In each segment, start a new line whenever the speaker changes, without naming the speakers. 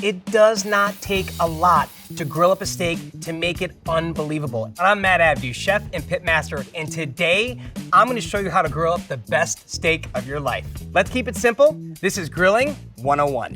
it does not take a lot to grill up a steak to make it unbelievable. I'm Matt Abdoo, chef and pitmaster, and today I'm gonna show you how to grill up the best steak of your life. Let's keep it simple. This is Grilling 101.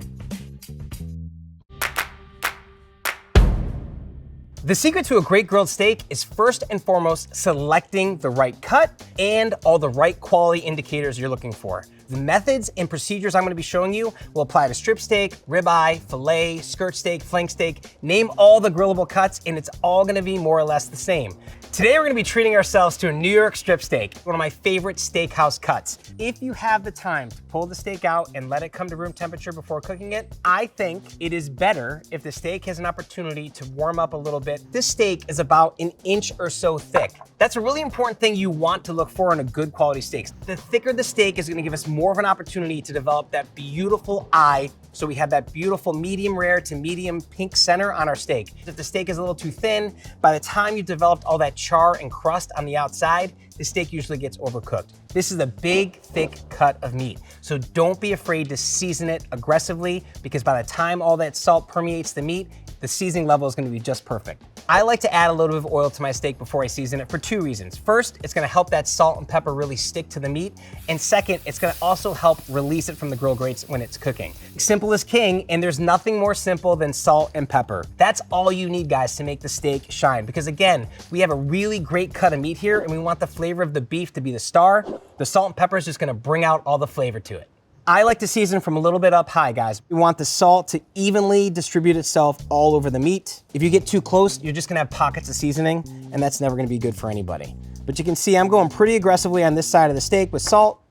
The secret to a great grilled steak is first and foremost selecting the right cut and all the right quality indicators you're looking for. The methods and procedures I'm gonna be showing you will apply to strip steak, ribeye, filet, skirt steak, flank steak, name all the grillable cuts, and it's all gonna be more or less the same. Today we're gonna be treating ourselves to a New York strip steak, one of my favorite steakhouse cuts. If you have the time to pull the steak out and let it come to room temperature before cooking it, I think it is better if the steak has an opportunity to warm up a little bit. This steak is about an inch or so thick. That's a really important thing you want to look for in a good quality steak. The thicker the steak is gonna give us more of an opportunity to develop that beautiful eye, so we have that beautiful medium rare to medium pink center on our steak. If the steak is a little too thin, by the time you've developed all that char and crust on the outside, the steak usually gets overcooked. This is a big, thick cut of meat, so don't be afraid to season it aggressively, because by the time all that salt permeates the meat, the seasoning level is gonna be just perfect. I like to add a little bit of oil to my steak before I season it for two reasons. First, it's gonna help that salt and pepper really stick to the meat. And second, it's gonna also help release it from the grill grates when it's cooking. Simple is king, and there's nothing more simple than salt and pepper. That's all you need, guys, to make the steak shine. Because again, we have a really great cut of meat here, and we want the flavor of the beef to be the star. The salt and pepper is just gonna bring out all the flavor to it. I like to season from a little bit up high, guys. We want the salt to evenly distribute itself all over the meat. If you get too close, you're just gonna have pockets of seasoning, and that's never gonna be good for anybody. But you can see I'm going pretty aggressively on this side of the steak with salt,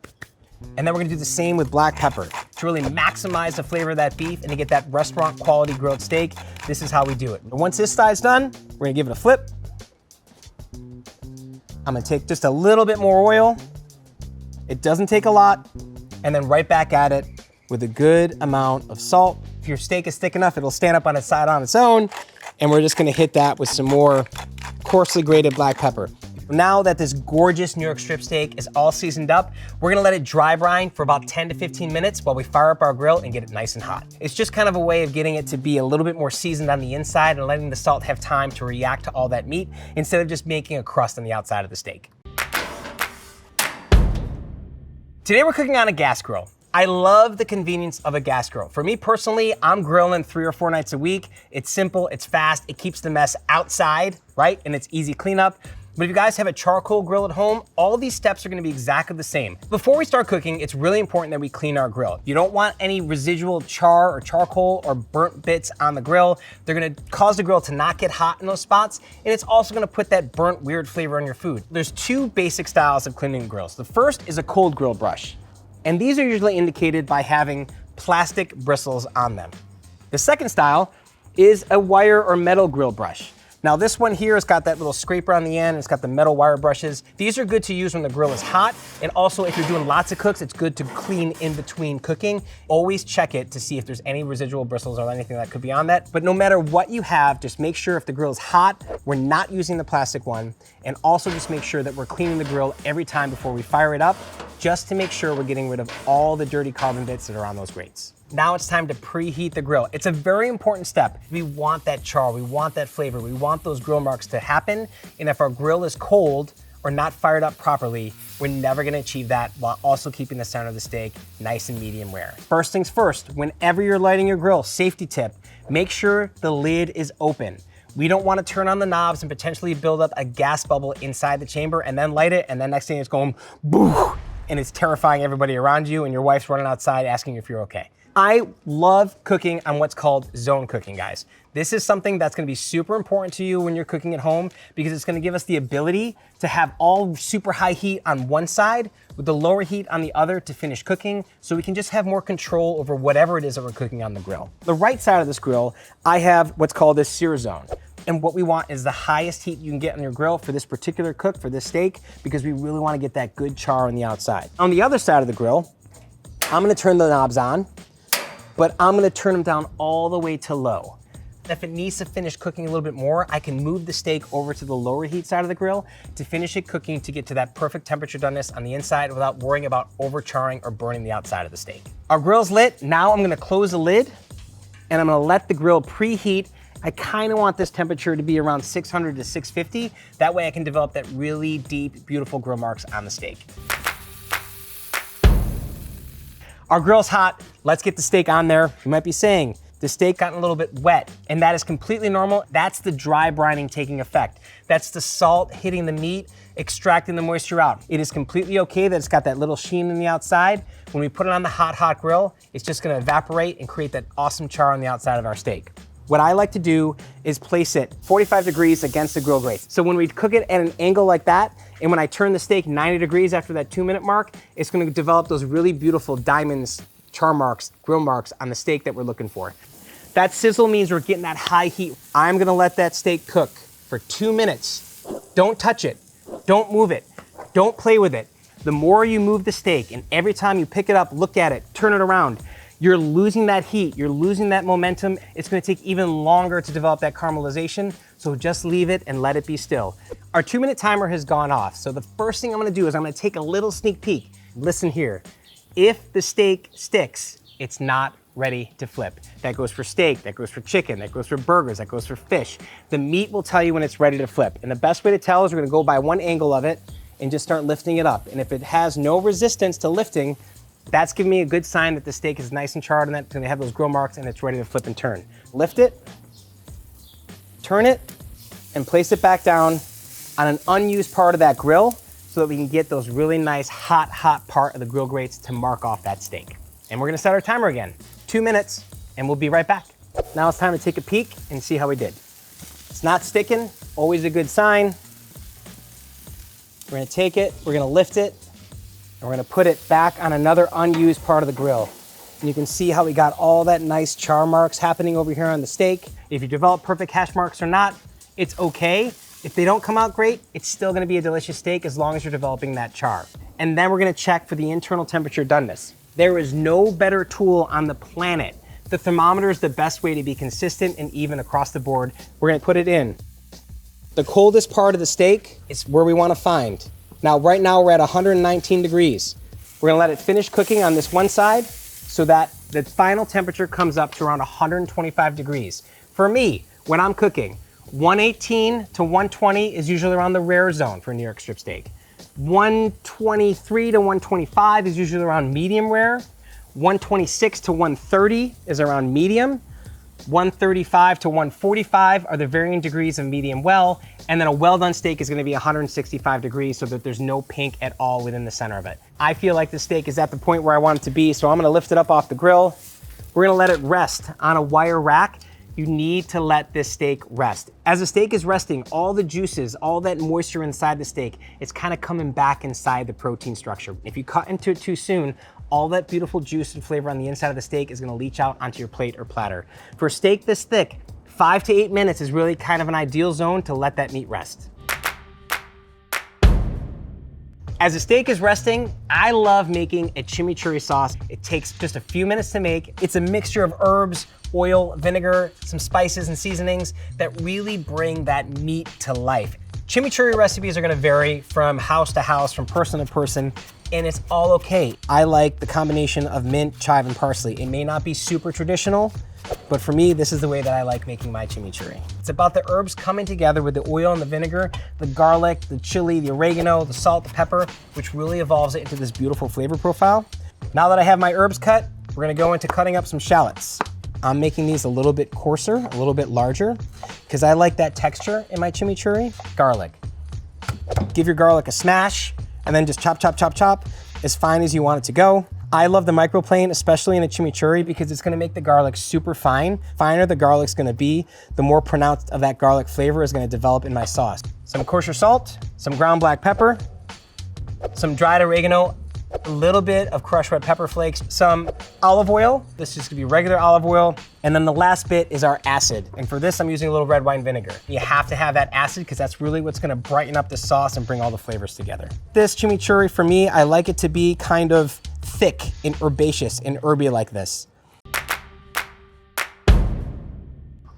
and then we're gonna do the same with black pepper. To really maximize the flavor of that beef and to get that restaurant quality grilled steak, this is how we do it. And once this side's done, we're gonna give it a flip. I'm gonna take just a little bit more oil. It doesn't take a lot. And then right back at it with a good amount of salt. If your steak is thick enough, it'll stand up on its side on its own. And we're just gonna hit that with some more coarsely grated black pepper. Now that this gorgeous New York strip steak is all seasoned up, we're gonna let it dry brine for about 10 to 15 minutes while we fire up our grill and get it nice and hot. It's just kind of a way of getting it to be a little bit more seasoned on the inside and letting the salt have time to react to all that meat instead of just making a crust on the outside of the steak. Today we're cooking on a gas grill. I love the convenience of a gas grill. For me personally, I'm grilling 3 or 4 nights a week. It's simple, it's fast, it keeps the mess outside, right? And it's easy cleanup. But if you guys have a charcoal grill at home, all these steps are gonna be exactly the same. Before we start cooking, it's really important that we clean our grill. You don't want any residual char or charcoal or burnt bits on the grill. They're gonna cause the grill to not get hot in those spots, and it's also gonna put that burnt, weird flavor on your food. There's 2 basic styles of cleaning grills. The first is a cold grill brush, and these are usually indicated by having plastic bristles on them. The second style is a wire or metal grill brush. Now this one here has got that little scraper on the end, it's got the metal wire brushes. These are good to use when the grill is hot, and also if you're doing lots of cooks, it's good to clean in between cooking. Always check it to see if there's any residual bristles or anything that could be on that. But no matter what you have, just make sure if the grill is hot, we're not using the plastic one, and also just make sure that we're cleaning the grill every time before we fire it up, just to make sure we're getting rid of all the dirty carbon bits that are on those grates. Now it's time to preheat the grill. It's a very important step. We want that char, we want that flavor, we want those grill marks to happen, and if our grill is cold or not fired up properly, we're never gonna achieve that while also keeping the center of the steak nice and medium rare. First things first, whenever you're lighting your grill, safety tip, make sure the lid is open. We don't want to turn on the knobs and potentially build up a gas bubble inside the chamber and then light it, and then next thing it's going boo, and it's terrifying everybody around you, and your wife's running outside asking if you're okay. I love cooking on what's called zone cooking, guys. This is something that's gonna be super important to you when you're cooking at home, because it's gonna give us the ability to have all super high heat on one side with the lower heat on the other to finish cooking, so we can just have more control over whatever it is that we're cooking on the grill. The right side of this grill, I have what's called a sear zone. And what we want is the highest heat you can get on your grill for this particular cook, for this steak, because we really wanna get that good char on the outside. On the other side of the grill, I'm gonna turn the knobs on, but I'm gonna turn them down all the way to low. If it needs to finish cooking a little bit more, I can move the steak over to the lower heat side of the grill to finish it cooking to get to that perfect temperature doneness on the inside without worrying about over charring or burning the outside of the steak. Our grill's lit. Now I'm gonna close the lid and I'm gonna let the grill preheat. I kind of want this temperature to be around 600 to 650. That way I can develop that really deep, beautiful grill marks on the steak. Our grill's hot. Let's get the steak on there. You might be saying, the steak got a little bit wet, and that is completely normal. That's the dry brining taking effect. That's the salt hitting the meat, extracting the moisture out. It is completely okay that it's got that little sheen in the outside. When we put it on the hot grill, it's just gonna evaporate and create that awesome char on the outside of our steak. What I like to do is place it 45 degrees against the grill grate. So when we cook it at an angle like that, and when I turn the steak 90 degrees after that 2-minute mark, it's gonna develop those really beautiful diamonds, char marks, grill marks on the steak that we're looking for. That sizzle means we're getting that high heat. I'm gonna let that steak cook for 2 minutes. Don't touch it, don't move it, don't play with it. The more you move the steak, and every time you pick it up, look at it, turn it around, you're losing that heat, you're losing that momentum. It's gonna take even longer to develop that caramelization, so just leave it and let it be still. Our 2-minute timer has gone off, so the first thing I'm gonna do is I'm gonna take a little sneak peek. Listen here, if the steak sticks, it's not ready to flip. That goes for steak, that goes for chicken, that goes for burgers, that goes for fish. The meat will tell you when it's ready to flip. And the best way to tell is we're gonna go by one angle of it and just start lifting it up. And if it has no resistance to lifting, that's giving me a good sign that the steak is nice and charred and that it's gonna have those grill marks and it's ready to flip and turn. Lift it, turn it, and place it back down on an unused part of that grill so that we can get those really nice hot part of the grill grates to mark off that steak. And we're gonna set our timer again. 2 minutes, and we'll be right back. Now it's time to take a peek and see how we did. It's not sticking, always a good sign. We're gonna take it, we're gonna lift it, and we're gonna put it back on another unused part of the grill. And you can see how we got all that nice char marks happening over here on the steak. If you develop perfect hash marks or not, it's okay. If they don't come out great, it's still gonna be a delicious steak as long as you're developing that char. And then we're gonna check for the internal temperature doneness. There is no better tool on the planet. The thermometer is the best way to be consistent and even across the board. We're gonna put it in. The coldest part of the steak is where we wanna find. Now, right now we're at 119 degrees. We're gonna let it finish cooking on this one side so that the final temperature comes up to around 125 degrees. For me, when I'm cooking, 118 to 120 is usually around the rare zone for a New York strip steak. 123 to 125 is usually around medium rare. 126 to 130 is around medium. 135 to 145 are the varying degrees of medium well. And then a well done steak is gonna be 165 degrees so that there's no pink at all within the center of it. I feel like the steak is at the point where I want it to be, so I'm gonna lift it up off the grill. We're gonna let it rest on a wire rack. You need to let this steak rest. As the steak is resting, all the juices, all that moisture inside the steak, it's kind of coming back inside the protein structure. If you cut into it too soon, all that beautiful juice and flavor on the inside of the steak is gonna leach out onto your plate or platter. For a steak this thick, 5 to 8 minutes is really kind of an ideal zone to let that meat rest. As the steak is resting, I love making a chimichurri sauce. It takes just a few minutes to make. It's a mixture of herbs, oil, vinegar, some spices and seasonings that really bring that meat to life. Chimichurri recipes are gonna vary from house to house, from person to person, and it's all okay. I like the combination of mint, chive, and parsley. It may not be super traditional, but for me, this is the way that I like making my chimichurri. It's about the herbs coming together with the oil and the vinegar, the garlic, the chili, the oregano, the salt, the pepper, which really evolves it into this beautiful flavor profile. Now that I have my herbs cut, we're gonna go into cutting up some shallots. I'm making these a little bit coarser, a little bit larger, because I like that texture in my chimichurri. Garlic. Give your garlic a smash, and then just chop, chop, chop, chop, as fine as you want it to go. I love the microplane, especially in a chimichurri, because it's gonna make the garlic super fine. Finer the garlic's gonna be, the more pronounced of that garlic flavor is gonna develop in my sauce. Some kosher salt, some ground black pepper, some dried oregano, a little bit of crushed red pepper flakes, some olive oil. This is gonna be regular olive oil. And then the last bit is our acid. And for this, I'm using a little red wine vinegar. You have to have that acid because that's really what's gonna brighten up the sauce and bring all the flavors together. This chimichurri, for me, I like it to be kind of thick and herbaceous and herby like this.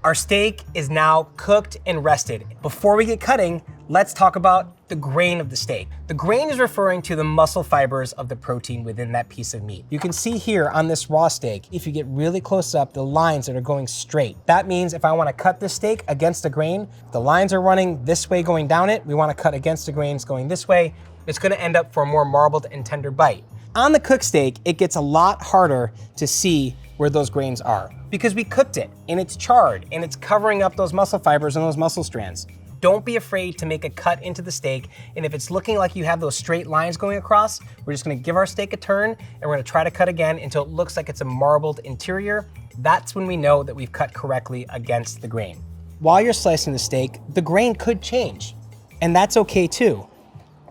Our steak is now cooked and rested. Before we get cutting, let's talk about the grain of the steak. The grain is referring to the muscle fibers of the protein within that piece of meat. You can see here on this raw steak, if you get really close up, the lines that are going straight. That means if I wanna cut this steak against the grain, the lines are running this way going down it, we wanna cut against the grains going this way, it's gonna end up for a more marbled and tender bite. On the cooked steak, it gets a lot harder to see where those grains are because we cooked it and it's charred and it's covering up those muscle fibers and those muscle strands. Don't be afraid to make a cut into the steak, and if it's looking like you have those straight lines going across, we're just gonna give our steak a turn and we're gonna try to cut again until it looks like it's a marbled interior. That's when we know that we've cut correctly against the grain. While you're slicing the steak, the grain could change, and that's okay too.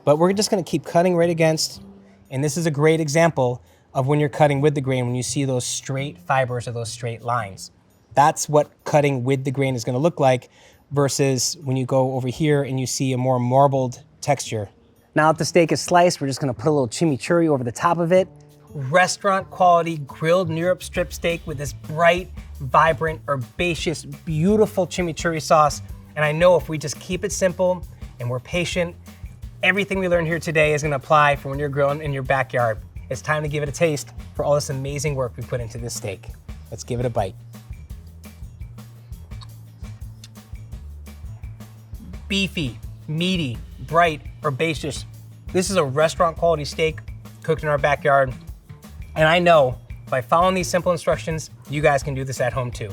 But we're just gonna keep cutting right against, and this is a great example of when you're cutting with the grain, when you see those straight fibers or those straight lines. That's what cutting with the grain is gonna look like versus when you go over here and you see a more marbled texture. Now that the steak is sliced, we're just gonna put a little chimichurri over the top of it. Restaurant quality grilled New York strip steak with this bright, vibrant, herbaceous, beautiful chimichurri sauce. And I know if we just keep it simple and we're patient, everything we learned here today is gonna apply for when you're grilling in your backyard. It's time to give it a taste for all this amazing work we put into this steak. Let's give it a bite. Beefy, meaty, bright, herbaceous. This is a restaurant quality steak cooked in our backyard. And I know by following these simple instructions, you guys can do this at home too.